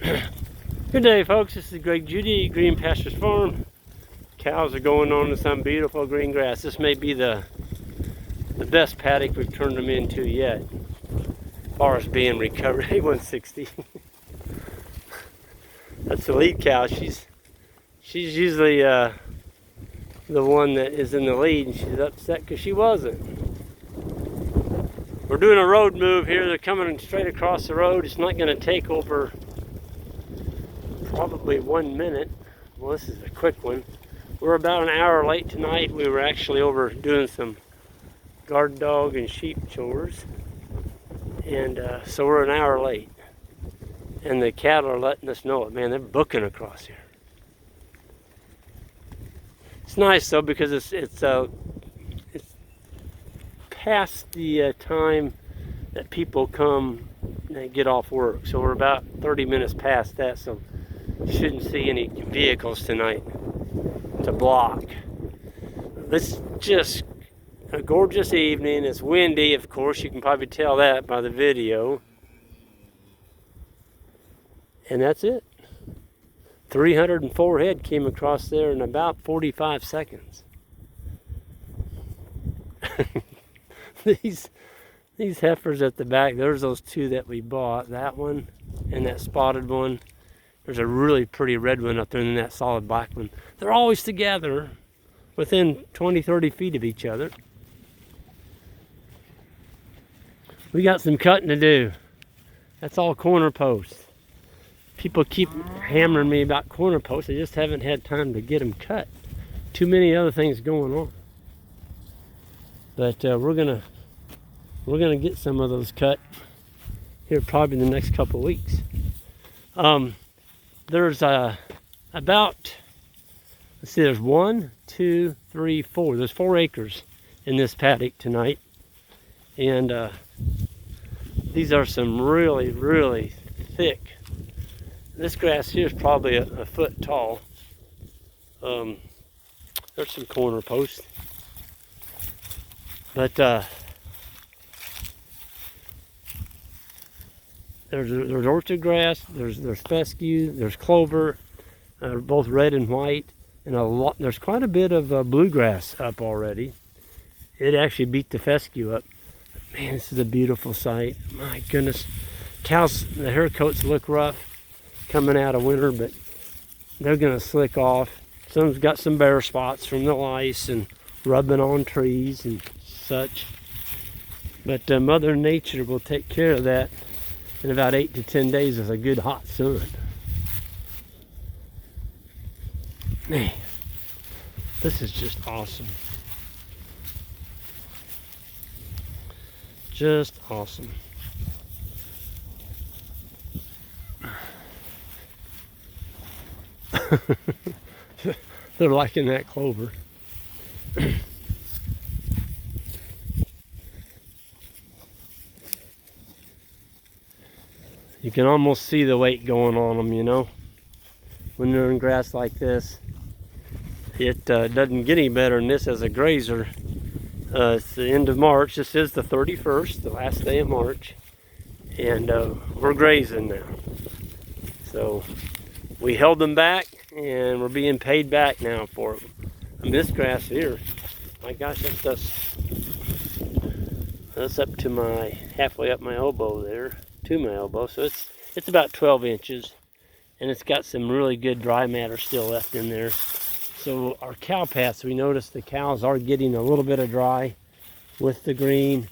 Good day, folks. This is Greg Judy, Green Pastures Farm. Cows are going on to some beautiful green grass. This may be the best paddock we've turned them into yet, as far as being recovered. A160. That's the lead cow. She's usually the one that is in the lead, and she's upset because she wasn't. We're doing a road move here. They're coming straight across the road. It's not going to take over probably 1 minute. Well, this is a quick one. We're about an hour late tonight. We were actually over doing some guard dog and sheep chores, and so we're an hour late. And the cattle are letting us know it. Man, they're booking across here. It's nice though, because it's past the time that people come and get off work. So we're about 30 minutes past that, so you shouldn't see any vehicles tonight to block. It's just a gorgeous evening. It's windy, of course. You can probably tell that by the video. And that's it. 304 head came across there in about 45 seconds. These heifers at the back, there's those two that we bought, that one and that spotted one. There's a really pretty red one up there and that solid black one. They're always together within 20-30 feet of each other. We got some cutting to do. That's all corner posts. People keep hammering me about corner posts. I just haven't had time to get them cut. Too many other things going on. But we're gonna get some of those cut here probably in the next couple of weeks. There's about, let's see, there's 1, 2, 3, 4. There's 4 acres in this paddock tonight, and these are some really, really thick. This grass here is probably a foot tall. There's some corner posts, but there's orchard grass, there's fescue, there's clover, both red and white, and there's quite a bit of bluegrass up already. It actually beat the fescue up. But man, this is a beautiful sight. My goodness, cows, the hair coats look rough coming out of winter, but they're gonna slick off. Some's got some bare spots from the lice and rubbing on trees and such, but Mother Nature will take care of that in about 8 to 10 days with a good hot sun. Man, this is just awesome. Just awesome. They're liking that clover. You can almost see the weight going on them, you know, when they're in grass like this. It doesn't get any better than this as a grazer. It's the end of March. This is the 31st, the last day of March, and we're grazing now. So we held them back, and we're being paid back now for them. And this grass here, my gosh, that's up to my, halfway up my elbow there, to my elbow. So it's about 12 inches, and it's got some really good dry matter still left in there. So our cow paths, we noticed the cows are getting a little bit of dry with the green.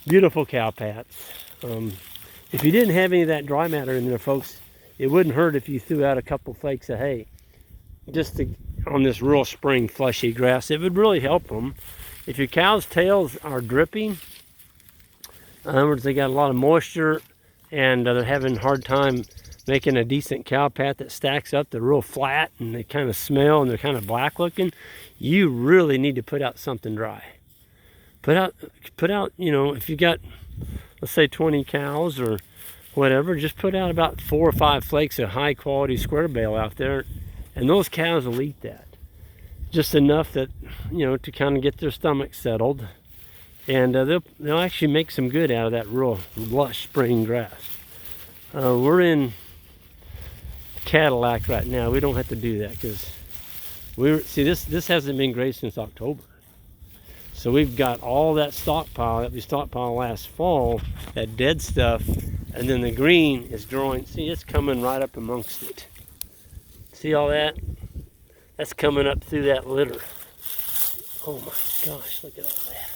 Beautiful cow paths. If you didn't have any of that dry matter in there, folks, it wouldn't hurt if you threw out a couple flakes of hay just on this real spring fleshy grass. It would really help them. If your cow's tails are dripping, in other words, they got a lot of moisture and they're having a hard time making a decent cow path that stacks up, they're real flat and they kind of smell and they're kind of black looking, you really need to put out something dry. Put out, you know, if you got, let's say 20 cows or whatever, just put out about 4 or 5 flakes of high quality square bale out there, and those cows will eat that. Just enough that, you know, to kind of get their stomach settled, and they'll actually make some good out of that real lush spring grass. We're in Cadillac right now. We don't have to do that because this hasn't been grazed since October. So we've got all that stockpile that we stockpiled last fall, that dead stuff, and then the green is growing. See, it's coming right up amongst it. See all that? That's coming up through that litter. Oh my gosh, look at all that.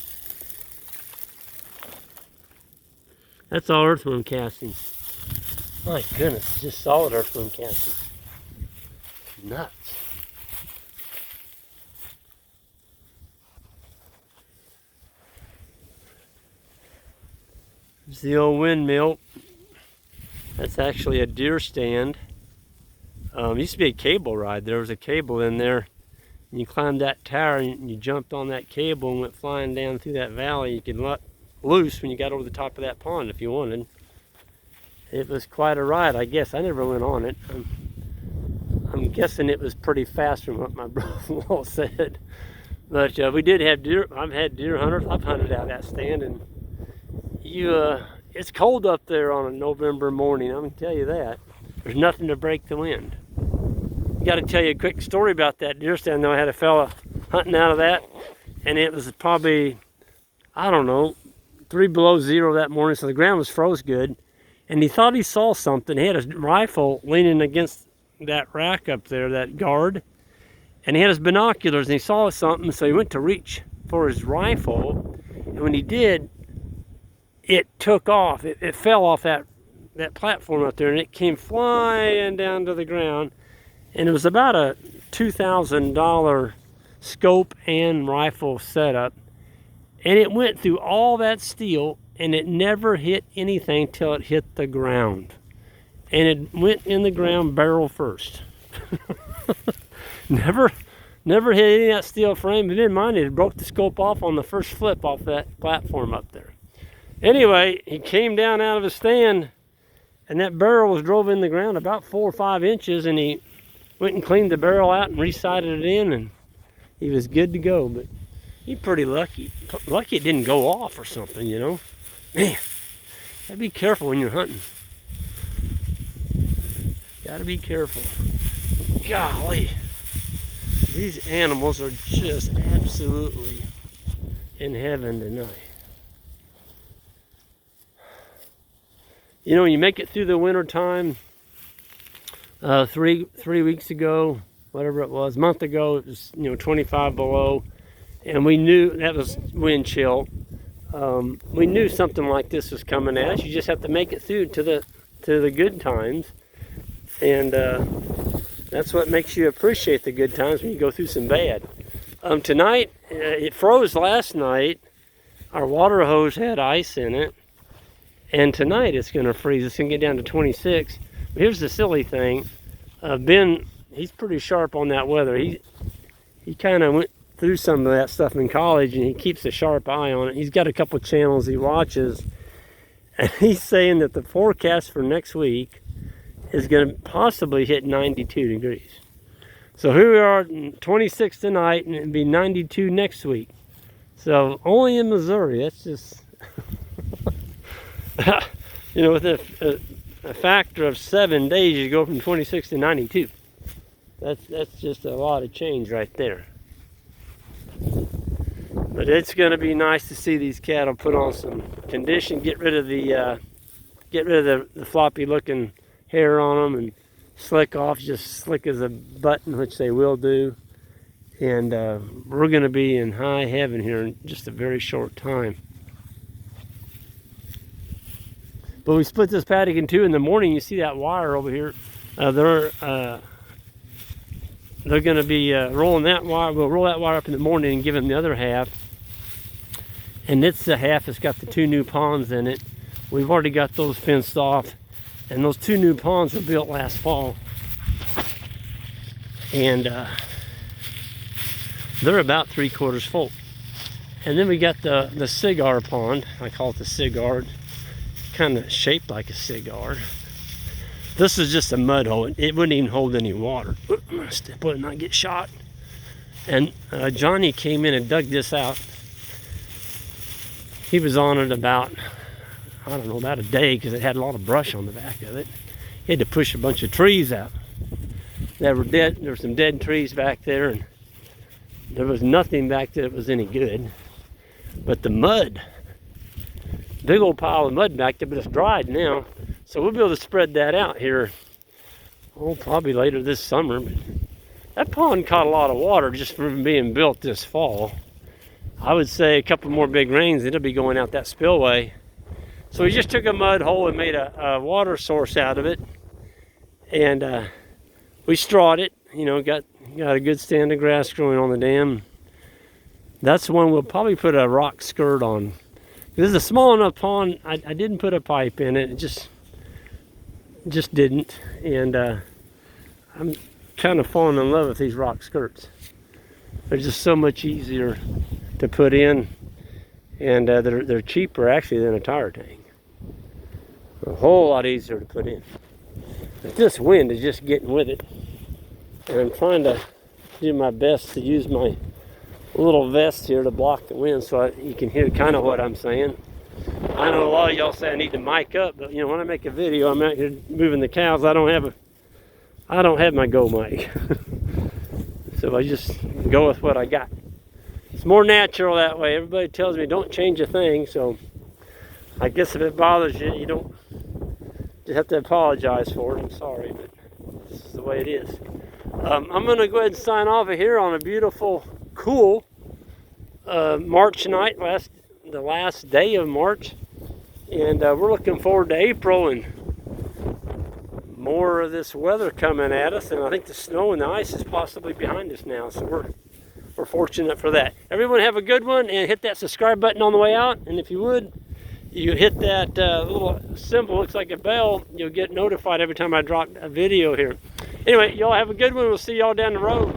That's all earthworm castings. My goodness, just solid earthworm castings. Nuts. There's the old windmill. That's actually a deer stand. Used to be a cable ride. There was a cable in there. And you climbed that tower and you jumped on that cable and went flying down through that valley. You could let loose when you got over the top of that pond if you wanted. It was quite a ride, I guess. I never went on it. I'm guessing it was pretty fast from what my brother-in-law said. But we did have deer. I've had deer hunters. I've hunted out that stand, and it's cold up there on a November morning. I'm gonna tell you that. There's nothing to break the wind. Got to tell you a quick story about that deer stand though. I had a fella hunting out of that, and it was probably, I don't know, 3 below zero that morning, so the ground was froze good, and he thought he saw something. He had his rifle leaning against that rack up there, that guard, and he had his binoculars, and he saw something, so he went to reach for his rifle, and when he did, it took off. It fell off that platform up there, and it came flying down to the ground. And it was about a $2,000 scope and rifle setup. And it went through all that steel, and it never hit anything till it hit the ground. And it went in the ground barrel first. Never hit any of that steel frame. But in mind, it broke the scope off on the first flip off that platform up there. Anyway, he came down out of his stand, and that barrel was drove in the ground about 4 or 5 inches, and he went and cleaned the barrel out and resighted it in, and he was good to go. But he's pretty lucky. Lucky it didn't go off or something, you know. Man, gotta be careful when you're hunting. Gotta be careful. Golly, these animals are just absolutely in heaven tonight. You know, you make it through the winter time. 3 weeks ago, whatever it was, a month ago, it was 25 below, and we knew that was wind chill. We knew something like this was coming at us. You just have to make it through to the good times, and that's what makes you appreciate the good times when you go through some bad. Tonight, it froze last night. Our water hose had ice in it. And tonight it's going to freeze. It's going to get down to 26. But here's the silly thing. Ben, he's pretty sharp on that weather. He kind of went through some of that stuff in college, and he keeps a sharp eye on it. He's got a couple channels he watches. And he's saying that the forecast for next week is going to possibly hit 92 degrees. So here we are, 26 tonight, and it'll be 92 next week. So only in Missouri. That's just... with a factor of 7 days, you go from 26 to 92. That's just a lot of change right there. But it's going to be nice to see these cattle put on some condition, get rid of the floppy looking hair on them, and slick off, just slick as a button, which they will do. And we're going to be in high heaven here in just a very short time. But we split this paddock in two in the morning. You see that wire over here. They're going to be rolling that wire. We'll roll that wire up in the morning and give them the other half. And it's the half that's got the 2 new ponds in it. We've already got those fenced off. And those 2 new ponds were built last fall. And they're about 3/4 full. And then we got the cigar pond. I call it the cigar. Kind of shaped like a cigar. This is just a mud hole. It wouldn't even hold any water. Step on it and not get shot. And Johnny came in and dug this out. He was on it about, I don't know, about a day, because it had a lot of brush on the back of it. He had to push a bunch of trees out. that were dead. There were some dead trees back there, and there was nothing back there that was any good. But the mud, big old pile of mud back there, but it's dried now. So we'll be able to spread that out here, oh, probably later this summer. But that pond caught a lot of water just from being built this fall. I would say a couple more big rains, it'll be going out that spillway. So we just took a mud hole and made a water source out of it. And we strawed it, you know, got a good stand of grass growing on the dam. That's the one we'll probably put a rock skirt on. This is a small enough pond, I didn't put a pipe in it, it just didn't. And I'm kind of falling in love with these rock skirts. They're just so much easier to put in, and they're cheaper actually than a tire tank. A whole lot easier to put in. But this wind is just getting with it, and I'm trying to do my best to use my little vest here to block the wind so you can hear kind of what I'm saying. I know a lot of y'all say I need to mic up, but you know, when I make a video, I'm out here moving the cows. I don't have my Go mic. So I just go with what I got. It's more natural that way. Everybody tells me don't change a thing, so I guess if it bothers you, you don't just have to apologize for it. I'm sorry, but this is the way it is. I'm going to go ahead and sign off of here on a beautiful, cool March night, the last day of March. And we're looking forward to April and more of this weather coming at us. And I think the snow and the ice is possibly behind us now, so we're fortunate for that. Everyone have a good one, and hit that subscribe button on the way out. And if you would, you hit that little symbol, looks like a bell. You'll get notified every time I drop a video here. Anyway, y'all have a good one. We'll see y'all down the road.